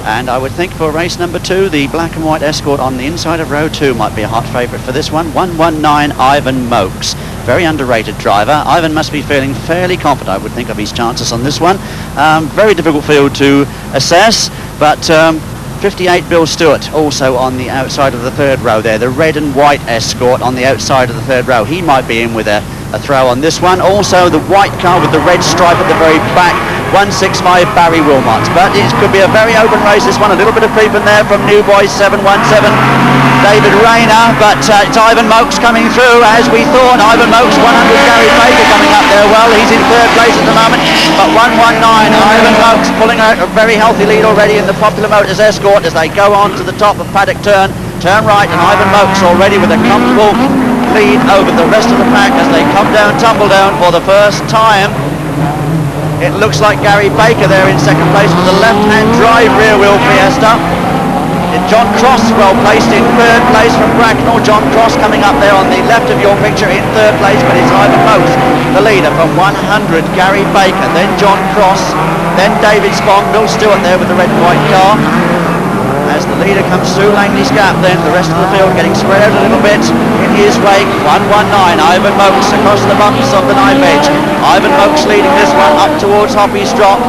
And I would think for race number 2, the black and white Escort on the inside of row 2 might be a hot favourite for this one. 119 Ivan Moakes. Very underrated driver. Ivan must be feeling fairly confident, I would think, of his chances on this one. Very difficult field to assess, but 58 Bill Stewart also on the outside of the third row there. The red and white Escort on the outside of the third row. He might be in with a throw on this one. Also the white car with the red stripe at the very back, 165 Barry Willmot. But it could be a very open race, this one. A little bit of creep in there from New Boys 717 David Rayner, but it's Ivan Moakes coming through as we thought. Ivan Moakes, 100 Gary Baker coming up there. Well, he's in third place at the moment, but 119 Ivan Moakes pulling out a very healthy lead already in the Popular Motors Escort as they go on to the top of paddock turn right, and Ivan Moakes already with a comfortable lead over the rest of the pack as they come down, tumble down for the first time. It looks like Gary Baker there in second place with the left-hand drive rear wheel Fiesta. John Cross well placed in third place from Bracknell. John Cross coming up there on the left of your picture in third place, but it's Ivan Moakes, the leader from 100 Gary Baker, then John Cross, then David Spong, Bill Stewart there with the red and white car. As the leader comes through Langley's Gap, then the rest of the field getting spread out a little bit in his wake. 119 Ivan Moakes across the bumps of the knife edge. Ivan Moakes leading this one up towards Hoppy's Drop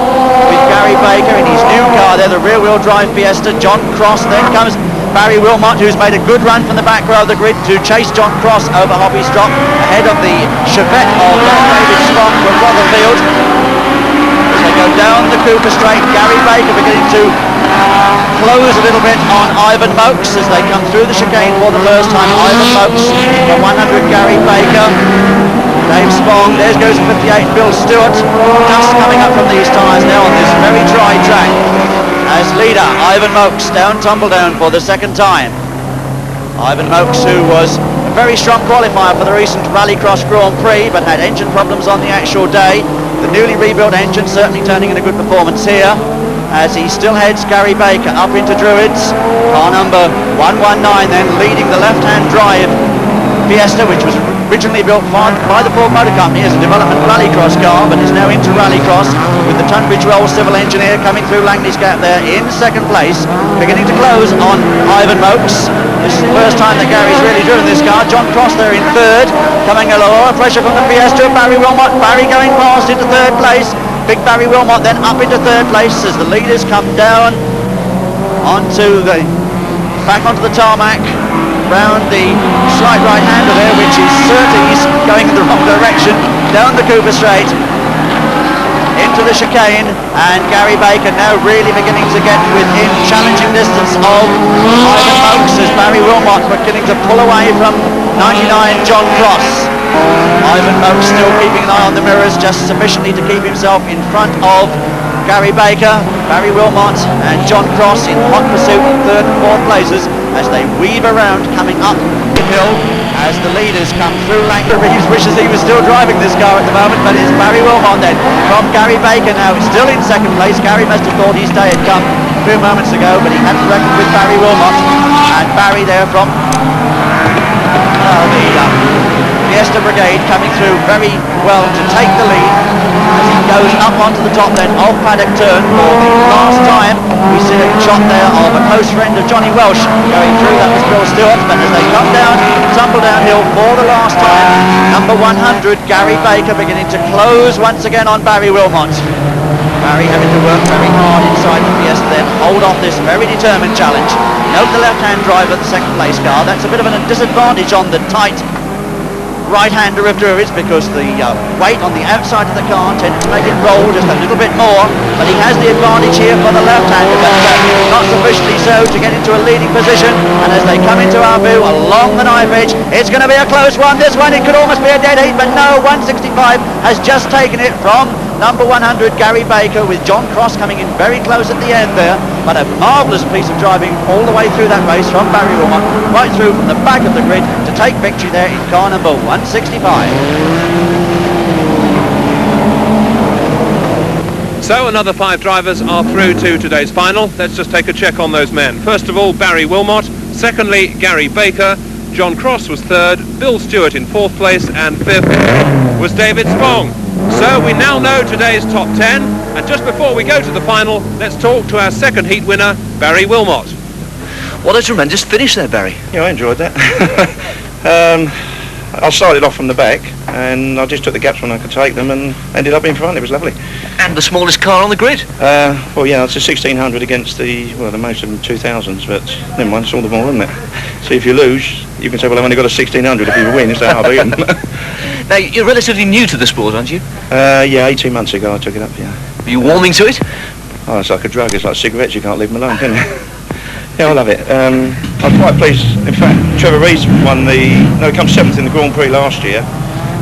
with Gary Baker in his new car there, the rear wheel drive Fiesta. John Cross, then comes Barry Willmot, who's made a good run from the back row of the grid to chase John Cross over Hoppy's Drop ahead of the Chevette of David Spong from Rotherfield. As they go down the Cooper Straight, Gary Baker beginning to close a little bit on Ivan Moakes as they come through the chicane for the first time. Ivan Moakes from 100 Gary Baker, Dave Spong, there goes 58 Bill Stewart. Dust coming up from these tyres now on this very dry track as leader Ivan Moakes down, tumble down for the second time. Ivan Moakes, who was a very strong qualifier for the recent Rallycross Grand Prix but had engine problems on the actual day. The newly rebuilt engine certainly turning in a good performance here as he still heads Gary Baker up into Druids. Car number 119 then leading the left-hand drive Fiesta, which was originally built by the Ford Motor Company as a development Rallycross car, but is now into Rallycross with the Tunbridge Wells civil engineer coming through Langley's Gap there in second place, beginning to close on Ivan Moakes. This is the first time that Gary's really driven this car. John Cross there in third, coming a lot of pressure from the Fiesta. Barry Willmot, Barry going past into third place. Big Barry Willmot then up into third place as the leaders come down back onto the tarmac, round the slight right-hander there, which is Surtees going in the wrong direction, down the Cooper Straight, into the chicane, and Gary Baker now really beginning to get within challenging distance of Ivan Moakes as Barry Willmot beginning to pull away from 99 John Cross. Ivan Moakes still keeping an eye on the mirrors just sufficiently to keep himself in front of Gary Baker, Barry Willmot and John Cross in hot pursuit in third and fourth places as they weave around coming up the hill as the leaders come through. Langley Reeves wishes he was still driving this car at the moment, but it's Barry Willmot then from Gary Baker now still in second place. Gary must have thought his day had come a few moments ago, but he hadn't reckoned with Barry Willmot, and Barry there from the Fiesta Brigade coming through very well to take the lead as he goes up onto the top then of paddock turn for the last time. We see a shot there of a close friend of Johnny Welsh going through, that was Bill Stewart, but as they come down, tumble downhill for the last time, number 100 Gary Baker beginning to close once again on Barry Willmot. Barry having to work very hard inside the Fiesta then, hold off this very determined challenge. Note the left-hand drive of the second place car, that's a bit of a disadvantage on the tight right-hander of Druids because the weight on the outside of the car tends to make it roll just a little bit more, but he has the advantage here for the left-hander, but not sufficiently so to get into a leading position. And as they come into our view along the knife edge, it's going to be a close one. This one, it could almost be a dead heat, but no, 165 has just taken it from number 100 Gary Baker, with John Cross coming in very close at the end there, but a marvellous piece of driving all the way through that race from Barry Willmot right through from the back of the grid to take victory there in car number 165. So another 5 drivers are through to today's final. Let's just take a check on those men. First of all, Barry Willmot. Secondly, Gary Baker. John Cross was third, Bill Stewart in fourth place, and fifth was David Spong. So we now know today's top 10, and just before we go to the final, let's talk to our second heat winner, Barry Willmot. What a tremendous finish there, Barry. Yeah, I enjoyed that. I started off from the back and I just took the gaps when I could take them and ended up in front. It was lovely. And the smallest car on the grid. Well, yeah, it's a 1600 against the most of them 2000s, but never mind, it's all the more, isn't it? So if you lose, you can say, well, I've only got a 1600. If you win, it's I'll beat them. Now, you're relatively new to the sport, aren't you? Yeah, 18 months ago I took it up, yeah. Are you warming to it? Oh, it's like a drug. It's like cigarettes. You can't leave them alone, can you? Yeah, I love it. I'm quite pleased. In fact, Trevor Rees won he come 7th in the Grand Prix last year.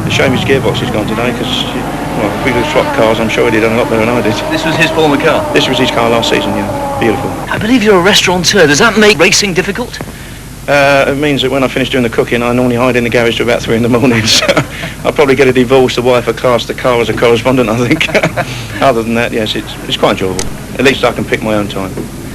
The shame his gearbox is gone today because, well, if we could swap cars, I'm sure he'd done a lot better than I did. This was his former car? This was his car last season, yeah. Beautiful. I believe you're a restaurateur. Does that make racing difficult? It means that when I finish doing the cooking, I normally hide in the garage till about 3 in the morning. So I'll probably get a divorce. The wife will class the car as a correspondent, I think. Other than that, yes, it's quite enjoyable. At least I can pick my own time.